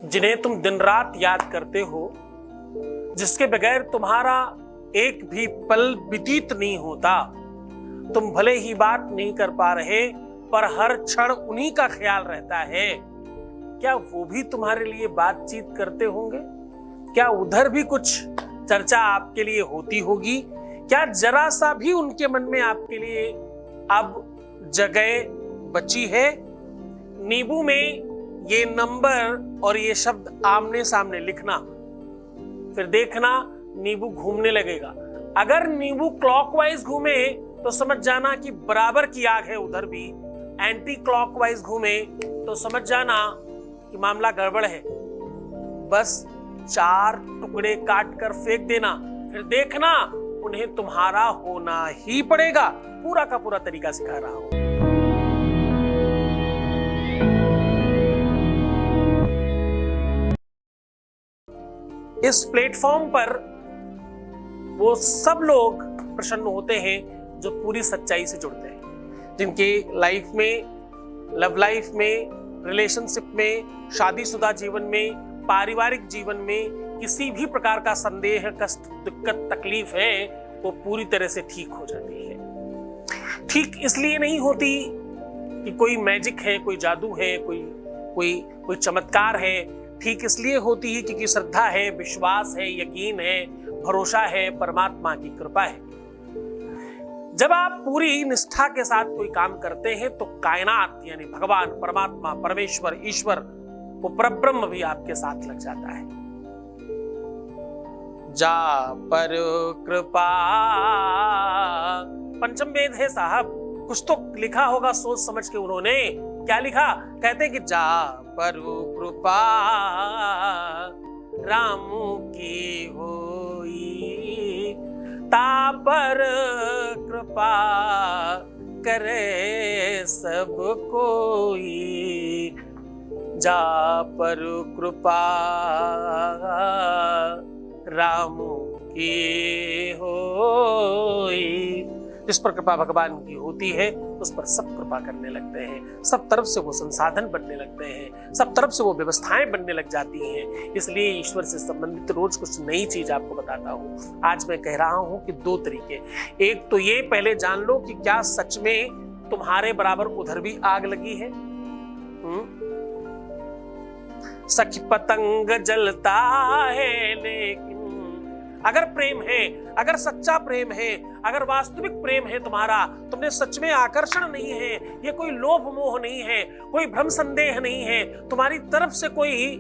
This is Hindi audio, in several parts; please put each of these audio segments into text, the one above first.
जिन्हें तुम दिन रात याद करते हो, जिसके बगैर तुम्हारा एक भी पल व्यतीत नहीं होता। तुम भले ही बात नहीं कर पा रहे, पर हर क्षण उन्हीं का ख्याल रहता है। क्या वो भी तुम्हारे लिए बातचीत करते होंगे? क्या उधर भी कुछ चर्चा आपके लिए होती होगी? क्या जरा सा भी उनके मन में आपके लिए अब जगह बची है? नींबू में ये नंबर और ये शब्द आमने सामने लिखना, फिर देखना नींबू घूमने लगेगा। अगर नींबू क्लॉकवाइज घूमे तो समझ जाना कि बराबर की आग है उधर भी। एंटी क्लॉकवाइज घूमे तो समझ जाना कि मामला गड़बड़ है। बस 4 टुकड़े काट कर फेंक देना, फिर देखना उन्हें तुम्हारा होना ही पड़ेगा। पूरा का पूरा तरीका सिखा रहा हूं। इस प्लेटफॉर्म पर वो सब लोग प्रसन्न होते हैं जो पूरी सच्चाई से जुड़ते हैं, जिनके लाइफ में, लव लाइफ में, रिलेशनशिप में, शादीशुदा जीवन में, पारिवारिक जीवन में किसी भी प्रकार का संदेह, कष्ट, दिक्कत, तकलीफ है वो पूरी तरह से ठीक हो जाती है। ठीक इसलिए नहीं होती कि कोई मैजिक है, कोई जादू है, कोई चमत्कार है। ठीक इसलिए होती है क्योंकि श्रद्धा है, विश्वास है, यकीन है, भरोसा है, परमात्मा की कृपा है। जब आप पूरी निष्ठा के साथ कोई काम करते हैं तो कायनात यानी भगवान, परमात्मा, परमेश्वर, ईश्वर, वो परब्रह्म भी आपके साथ लग जाता है। जा पर कृपा, पंचम वेद है साहब, कुछ तो लिखा होगा सोच समझ के उन्होंने। क्या लिखा? कहते कि जा पर कृपा राम की होई, ता पर कृपा करे सब कोई। जा पर कृपा राम की होई। जिस पर कृपा भगवान की होती है उस पर सब कृपा करने लगते हैं, सब तरफ से वो संसाधन बनने लगते हैं, सब तरफ से वो व्यवस्थाएं बनने लग जाती हैं। इसलिए ईश्वर से संबंधित रोज कुछ नई चीज आपको बताता हूँ। आज मैं कह रहा हूँ कि 2 तरीके। एक तो ये, पहले जान लो कि क्या सच में तुम्हारे बराबर उधर भी आग लगी है। सखी पतंग जलता है, लेकिन अगर प्रेम है, अगर सच्चा प्रेम है, अगर वास्तविक प्रेम है तुम्हारा, तुमने सच में आकर्षण नहीं है, ये कोई लोभ मोह नहीं है, कोई भ्रम संदेह नहीं है तुम्हारी तरफ से कोई।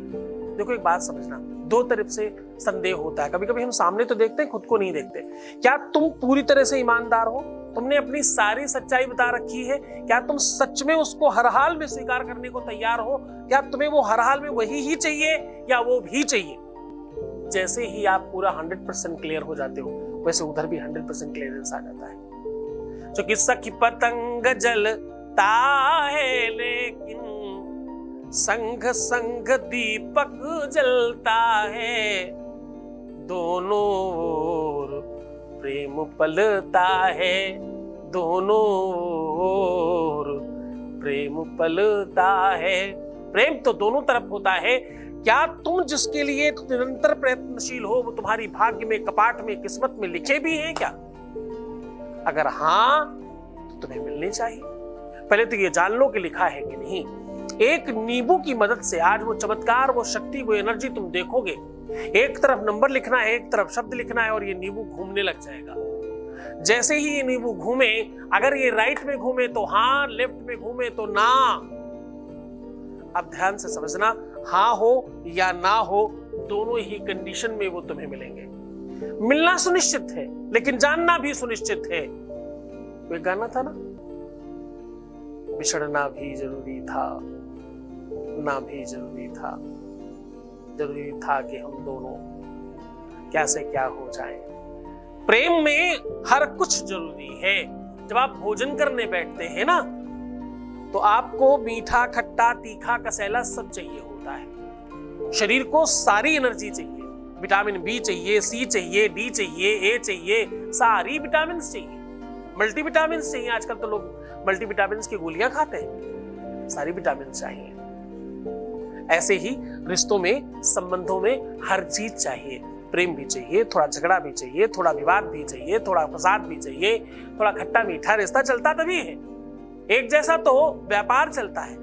देखो एक बात समझना, 2 तरफ से संदेह होता है। कभी कभी हम सामने तो देखते हैं, खुद को नहीं देखते। क्या तुम पूरी तरह से ईमानदार हो? तुमने अपनी सारी सच्चाई बता रखी है? क्या तुम सच में उसको हर हाल में स्वीकार करने को तैयार हो? क्या तुम्हें वो हर हाल में वही ही चाहिए या वो भी चाहिए? जैसे ही आप पूरा 100% क्लियर हो जाते हो, वैसे उधर भी 100% क्लियरेंस आ जाता है। जो कि सखी पतंग जलता है, लेकिन संग संग दीपक जलता है। दोनों ओर प्रेम पलता है, दोनों ओर प्रेम पलता है। प्रेम तो दोनों तरफ होता है। क्या तुम जिसके लिए निरंतर प्रयत्नशील हो वो तुम्हारी भाग्य में, कपाट में, किस्मत में लिखे भी हैं क्या? अगर हाँ तो तुम्हें मिलनी चाहिए। पहले तो ये जान लो कि लिखा है कि नहीं। एक नींबू की मदद से आज वो चमत्कार, वो शक्ति, वो एनर्जी तुम देखोगे। एक तरफ नंबर लिखना है, एक तरफ शब्द लिखना है और ये नींबू घूमने लग जाएगा। जैसे ही ये नींबू घूमे, अगर ये राइट में घूमे तो हाँ, लेफ्ट में घूमे तो ना। अब ध्यान से समझना, हाँ हो या ना हो, दोनों ही कंडीशन में वो तुम्हें मिलेंगे। मिलना सुनिश्चित है, लेकिन जानना भी सुनिश्चित है। कोई गाना था ना, बिछड़ना भी जरूरी था, ना भी जरूरी था, जरूरी था कि हम दोनों क्या से क्या हो जाएं। प्रेम में हर कुछ जरूरी है। जब आप भोजन करने बैठते हैं ना, तो आपको मीठा, खट्टा, तीखा, कसैला सब चाहिए होता है। शरीर को सारी एनर्जी चाहिए, विटामिन बी चाहिए, सी चाहिए, डी चाहिए, ए चाहिए, सारी विटामिन चाहिए, मल्टीविटामिन चाहिए। आजकल तो लोग मल्टीविटामिन की गोलियां खाते हैं, सारी विटामिन चाहिए। ऐसे ही रिश्तों में, संबंधों में हर चीज चाहिए। प्रेम भी चाहिए, थोड़ा झगड़ा भी चाहिए, थोड़ा विवाद भी चाहिए, थोड़ा फसाद भी चाहिए, थोड़ा खट्टा मीठा। रिश्ता चलता तभी है। एक जैसा तो व्यापार चलता है,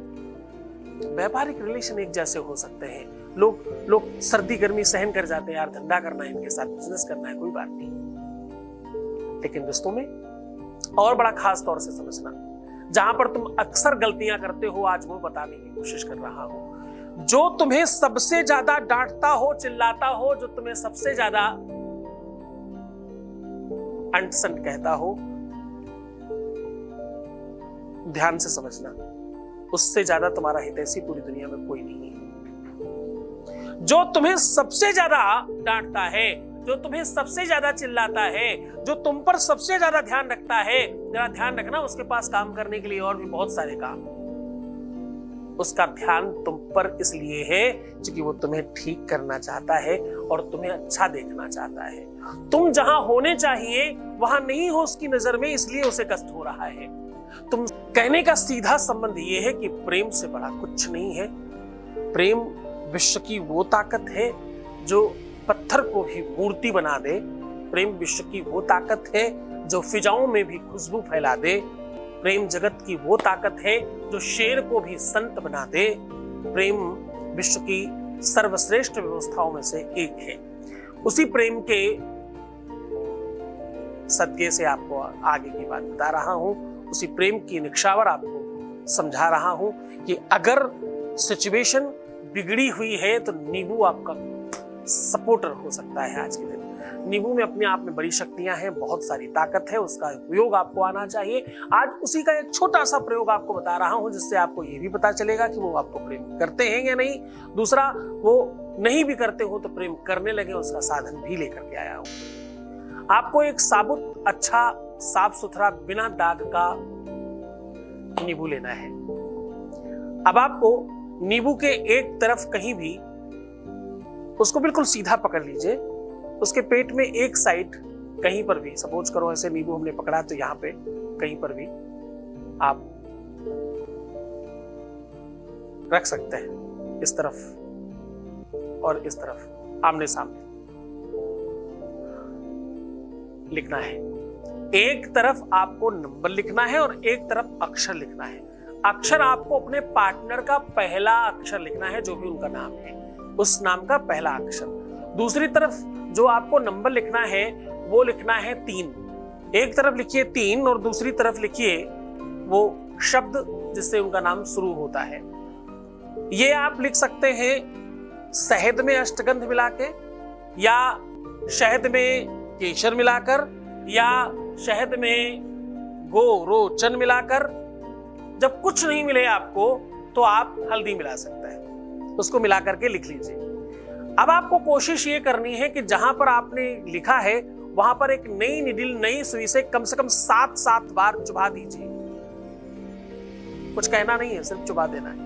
व्यापारिक रिलेशन एक जैसे हो सकते हैं। लोग सर्दी गर्मी सहन कर जाते हैं, यार धंधा करना है, इनके साथ बिजनेस करना है, कोई बात नहीं। लेकिन रिश्तों में और बड़ा खास तौर से समझना, जहां पर तुम अक्सर गलतियां करते हो, आज वो बताने की कोशिश कर रहा हूं। जो तुम्हें सबसे ज्यादा डांटता हो, चिल्लाता हो, जो तुम्हें सबसे ज्यादा अंट-संट कहता हो, ध्यान से समझना, उससे ज्यादा तुम्हारा हितैषी पूरी दुनिया में कोई नहीं है। जो तुम्हें सबसे ज्यादा डांटता है, जो तुम्हें सबसे ज्यादा चिल्लाता है, जो तुम पर सबसे ज्यादा ध्यान रखता है, जरा ध्यान रखना, उसके पास काम करने के लिए और भी बहुत सारे काम। उसका ध्यान तुम पर इसलिए है क्योंकि वो तुम्हें ठीक करना चाहता है और तुम्हें अच्छा देखना चाहता है। तुम जहां होने चाहिए वहां नहीं हो उसकी नजर में, इसलिए उसे कष्ट हो रहा है। तुम कहने का सीधा संबंध ये है कि प्रेम से बड़ा कुछ नहीं है। प्रेम विश्व की वो ताकत है जो पत्थर को भी मूर्ति बना दे। प्रेम विश्व की वो ताकत है जो फिजाओं में भी खुशबू फैला दे। प्रेम जगत की वो ताकत है जो शेर को भी संत बना दे। प्रेम विश्व की सर्वश्रेष्ठ व्यवस्थाओं में से एक है। उसी प्रेम के सदके से आपको आगे की बात बता रहा हूं, उसी प्रेम की निक्षावर आपको समझा रहा हूं कि अगर सिचुएशन बिगड़ी हुई है तो नींबू आपका सपोर्टर हो सकता है। आज के दिन नींबू में अपने आप में बड़ी शक्तियां हैं, बहुत सारी ताकत है, उसका उपयोग आपको आना चाहिए। आज उसी का एक छोटा सा प्रयोग आपको बता रहा हूं, जिससे आपको यह भी पता चलेगा कि वो आपको प्रेम करते हैं या नहीं। दूसरा, वो नहीं भी करते हो तो प्रेम करने लगे, उसका साधन भी लेकर के आया हूं। आपको एक साबुत, अच्छा, साफ सुथरा, बिना दाग का नींबू लेना है। अब आपको नींबू के एक तरफ कहीं भी उसको बिल्कुल सीधा पकड़ लीजिए, उसके पेट में एक साइड कहीं पर भी, सपोज करो ऐसे नींबू हमने पकड़ा तो यहाँ पे कहीं पर भी आप रख सकते हैं, इस तरफ और इस तरफ आमने सामने लिखना है। एक तरफ आपको नंबर लिखना है और एक तरफ अक्षर लिखना है। अक्षर आपको अपने पार्टनर का पहला अक्षर लिखना है, जो भी उनका नाम है, उस नाम का पहला अक्षर। दूसरी तरफ जो आपको नंबर लिखना है वो लिखना है 3। एक तरफ लिखिए 3 और दूसरी तरफ लिखिए वो शब्द जिससे उनका नाम शुरू होता है। ये आप लिख सकते हैं शहद में अष्टगंध मिला के, या शहद में केसर मिलाकर, या शहद में गोरोचन मिलाकर। जब कुछ नहीं मिले आपको तो आप हल्दी मिला सकते हैं, उसको मिला करके लिख लीजिए। अब आपको कोशिश ये करनी है कि जहां पर आपने लिखा है वहां पर एक नई निडिल, नई सुई से कम 7 बार चुभा दीजिए। कुछ कहना नहीं है, सिर्फ चुभा देना है।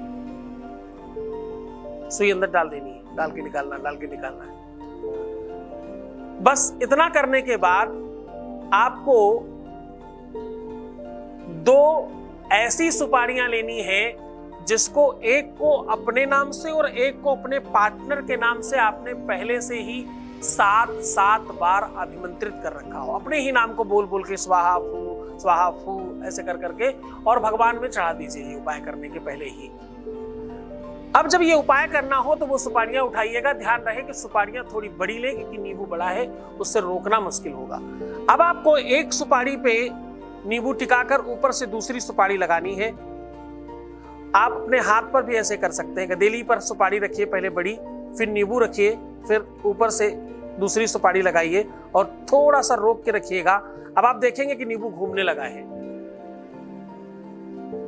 सुई अंदर डाल देनी है, डाल के निकालना, डाल के निकालना है। बस इतना करने के बाद आपको 2 ऐसी सुपारियां लेनी है जिसको एक को अपने नाम से और एक को अपने पार्टनर के नाम से आपने पहले से ही 7 बार अभिमंत्रित कर रखा हो। अपने ही नाम को बोल बोल के स्वाहा फू ऐसे कर करके और भगवान में चढ़ा दीजिए, ये उपाय करने के पहले ही। अब जब ये उपाय करना हो तो वो सुपारियां उठाइएगा। ध्यान रहे कि सुपारियां थोड़ी बड़ी ले, क्योंकि नींबू बड़ा है, उससे रोकना मुश्किल होगा। अब आपको एक सुपारी पे नींबू टिकाकर ऊपर से दूसरी सुपारी लगानी है। आप अपने हाथ पर भी ऐसे कर सकते हैं। गदेली पर सुपारी रखिए पहले बड़ी, फिर नींबू रखिए, फिर ऊपर से दूसरी सुपारी लगाइए और थोड़ा सा रोक के रखिएगा। अब आप देखेंगे कि नींबू घूमने लगा है।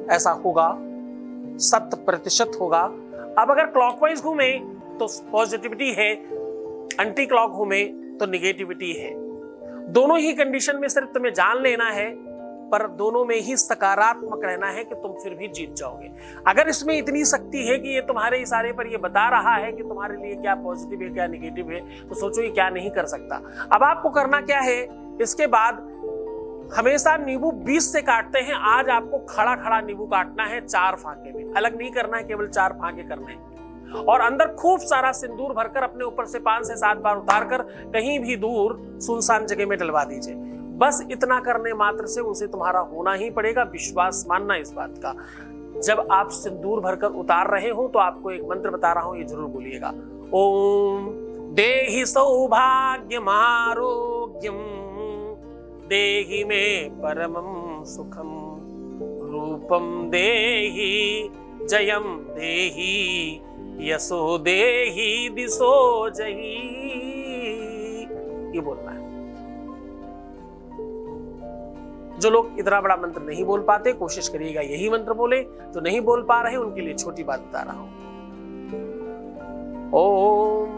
ऐसा होगा, 100% होगा। अब अगर क्लॉकवाइज घूमे तो पॉजिटिविटी है, एंटी क्लॉक घूमे तो निगेटिविटी है। दोनों ही कंडीशन में सिर्फ तुम्हें जान लेना है, पर दोनों में ही सकारात्मक रहना है कि तुम फिर भी जीत जाओगे। अगर इसमें इतनी शक्ति है कि ये तुम्हारे इशारे पर ये बता रहा है कि तुम्हारे लिए क्या पॉजिटिव है क्या निगेटिव है, तो सोचो ये क्या नहीं कर सकता। अब आपको करना क्या है, इसके बाद हमेशा नींबू 20 से काटते हैं। आज आपको खड़ा खड़ा नींबू काटना है 4 फांके में, अलग नहीं करना है, केवल 4 फांके करने हैं। और अंदर खूब सारा सिंदूर भरकर अपने ऊपर से 5 से 7 बार उतारकर कहीं भी दूर सुनसान जगह में डलवा दीजिए। बस इतना करने मात्र से उसे तुम्हारा होना ही पड़ेगा। विश्वास मानना इस बात का। जब आप सिंदूर भरकर उतार रहे हो तो आपको एक मंत्र बता रहा हूं, ये जरूर बोलिएगा। ओम देहि सौभाग्यम आरोग्यम देहि मे परमं सुखम रूपम देहि जयम देहि यशो देहि दिशो जही। ये बोलना है। जो लोग इतना बड़ा मंत्र नहीं बोल पाते, कोशिश करिएगा यही मंत्र बोले। तो नहीं बोल पा रहे उनके लिए छोटी बात बता रहा हूं। ओम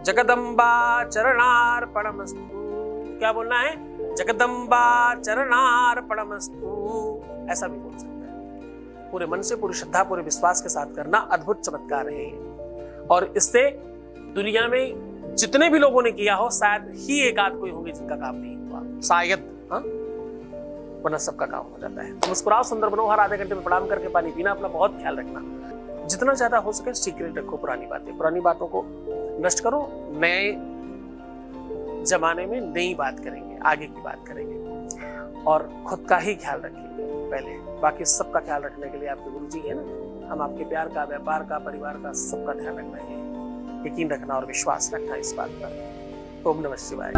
जगदम्बा चरणार्पणमस्तु। क्या बोलना है? जगदम्बा चरणार्पणमस्तु। ऐसा भी बोल सकते हैं। पूरे मन से, पूरी श्रद्धा, पूरे विश्वास के साथ करना अद्भुत चमत्कार है। और इससे दुनिया में जितने भी लोगों ने किया हो, शायद ही एक आध कोई होंगे जिनका काम नहीं हुआ, शायद। हाँ, वरना सबका काम हो जाता है। मुस्कुराओ, सुंदर बनो, हर आधे घंटे में प्रणाम करके पानी पीना, अपना बहुत ख्याल रखना। जितना ज्यादा हो सके सीक्रेट रखो। पुरानी बातों को नष्ट करो। नए जमाने में नई बात करेंगे, आगे की बात करेंगे। और खुद का ही ख्याल रखिए पहले, बाकी सबका ख्याल रखने के लिए आपके गुरु जी है ना। हम आपके प्यार का, व्यापार का, परिवार का, सबका ध्यान रखना है। यकीन रखना और विश्वास रखना इस बात पर। ओम नमः शिवाय।